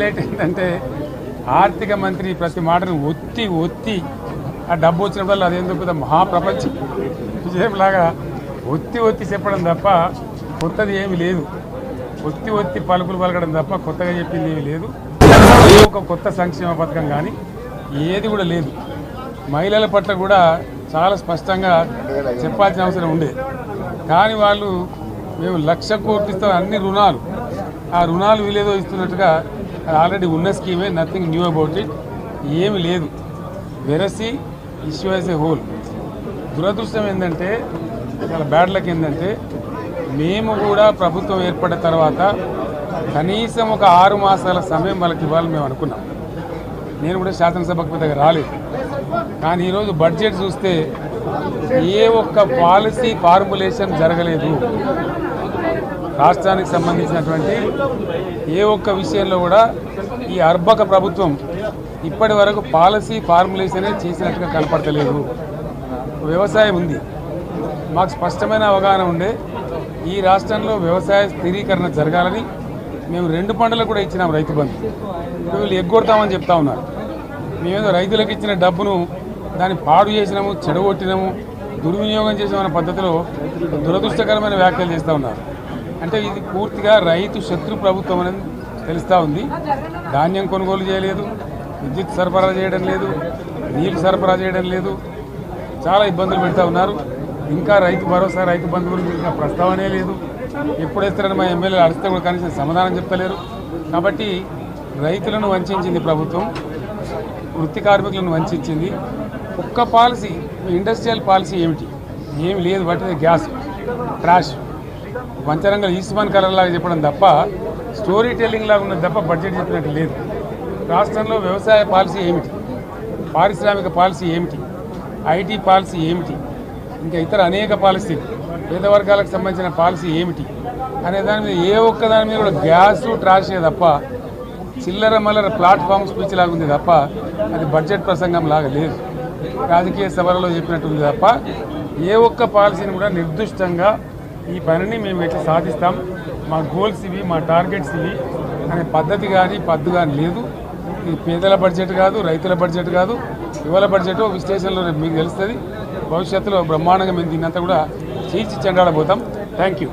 ఏంటంటే ఆర్థిక మంత్రి ప్రతి మాటను ఒత్తి ఆ డబ్బు వచ్చినప్పుడు అదేందుకు మహాప్రపంచం విజయంలాగా ఒత్తి చెప్పడం తప్ప కొత్తది ఏమీ లేదు. ఒత్తి పలుకులు పలకడం తప్ప కొత్తగా చెప్పింది ఏమీ లేదు. ఒక కొత్త సంక్షేమ పథకం కానీ ఏది కూడా లేదు. మహిళల పట్ల కూడా చాలా స్పష్టంగా చెప్పాల్సిన అవసరం ఉండే, కానీ వాళ్ళు మేము 1,00,000 కోట్లు ఇస్తాం అన్ని రుణాలు, ఆ రుణాలు వీలేదో ఇస్తున్నట్టుగా ఆల్రెడీ ఉన్న స్కీమే, నథింగ్ న్యూ అబౌట్ ఇట్, ఏమి లేదు. వెరసి ఇష్యూ యాజ్ ఏ హోల్. దురదృష్టం ఏంటంటే, చాలా బ్యాడ్ లక్ ఏంటంటే, మేము కూడా ప్రభుత్వం ఏర్పడిన తర్వాత కనీసం ఒక 6 మాసాల సమయం వాళ్ళకి ఇవ్వాలని మేము అనుకున్నాం. నేను కూడా శాసనసభకు పెద్దగా రాలేదు, కానీ ఈరోజు బడ్జెట్ చూస్తే ఏ ఒక్క పాలసీ ఫార్ములేషన్ జరగలేదు. రాష్ట్రానికి సంబంధించినటువంటి ఏ ఒక్క విషయంలో కూడా ఈ అర్భక ప్రభుత్వం ఇప్పటి వరకు పాలసీ ఫార్ములేషనే చేసినట్టుగా కనపడతలేదు. వ్యవసాయం ఉంది, మాకు స్పష్టమైన అవగాహన ఉండే ఈ రాష్ట్రంలో వ్యవసాయ స్థిరీకరణ జరగాలని మేము 2 పంటలకు కూడా ఇచ్చినాం రైతు బంధు. వీళ్ళు ఎగ్గొడతామని చెప్తా ఉన్నారు. మేమేదో రైతులకు ఇచ్చిన డబ్బును దాన్ని పాడు చేసినాము, చెడగొట్టినాము, దుర్వినియోగం చేసామన్న పద్ధతిలో దురదృష్టకరమైన వ్యాఖ్యలు చేస్తూ ఉన్నారు. అంటే ఇది పూర్తిగా రైతు శత్రు ప్రభుత్వం అనేది తెలుస్తూ ఉంది. ధాన్యం కొనుగోలు చేయలేదు, విద్యుత్ సరఫరా చేయడం లేదు, నీళ్లు సరఫరా చేయడం లేదు, చాలా ఇబ్బందులు పెడతా ఉన్నారు. ఇంకా రైతు భరోసా, రైతు బంధు గురించి ఇంకా ప్రస్తావనే లేదు. ఎప్పుడు వేస్తారని మా ఎమ్మెల్యేలు అడిగితే కూడా కనీసం సమాధానం చెప్తలేరు. కాబట్టి రైతులను వంచింది ప్రభుత్వం, వృత్తి కార్మికులను వంచింది. ఒక్క పాలసీ, ఇండస్ట్రియల్ పాలసీ ఏమిటి? ఏమి లేదు. బట్టి గ్యాస్ ట్రాష్, పంచరంగం ఈస్మాన్ కలర్ లాగా చెప్పడం తప్ప, స్టోరీ టెల్లింగ్ లాగా ఉన్నది తప్ప బడ్జెట్ చెప్పినట్టు లేదు. రాష్ట్రంలో వ్యవసాయ పాలసీ ఏమిటి, పారిశ్రామిక పాలసీ ఏమిటి, ఐటీ పాలసీ ఏమిటి, ఇంకా ఇతర అనేక పాలసీలు, పేద వర్గాలకు సంబంధించిన పాలసీ ఏమిటి అనే దాని మీద ఏ ఒక్క దాని మీద కూడా గ్యాసు ట్రాషే తప్ప, చిల్లర మల్లర ప్లాట్ఫామ్ స్పీచ్ లాగా ఉంది తప్ప అది బడ్జెట్ ప్రసంగం లాగా లేదు. రాజకీయ సభలలో చెప్పినట్టు ఉంది తప్ప ఏ ఒక్క పాలసీని కూడా నిర్దిష్టంగా ఈ పనిని మేము ఎట్లా సాధిస్తాం, మా గోల్స్ ఇవి, మా టార్గెట్స్ ఇవి అనే పద్ధతి కానీ పద్దు కానీ లేదు. ఇది పేదల బడ్జెట్ కాదు, రైతుల బడ్జెట్ కాదు, యువల బడ్జెట్. విశ్లేషణలో మీకు తెలుస్తుంది. భవిష్యత్తులో బ్రహ్మాండంగా మేము దీన్నంతా కూడా చీల్చి చెండాడబోతాం. Thank you.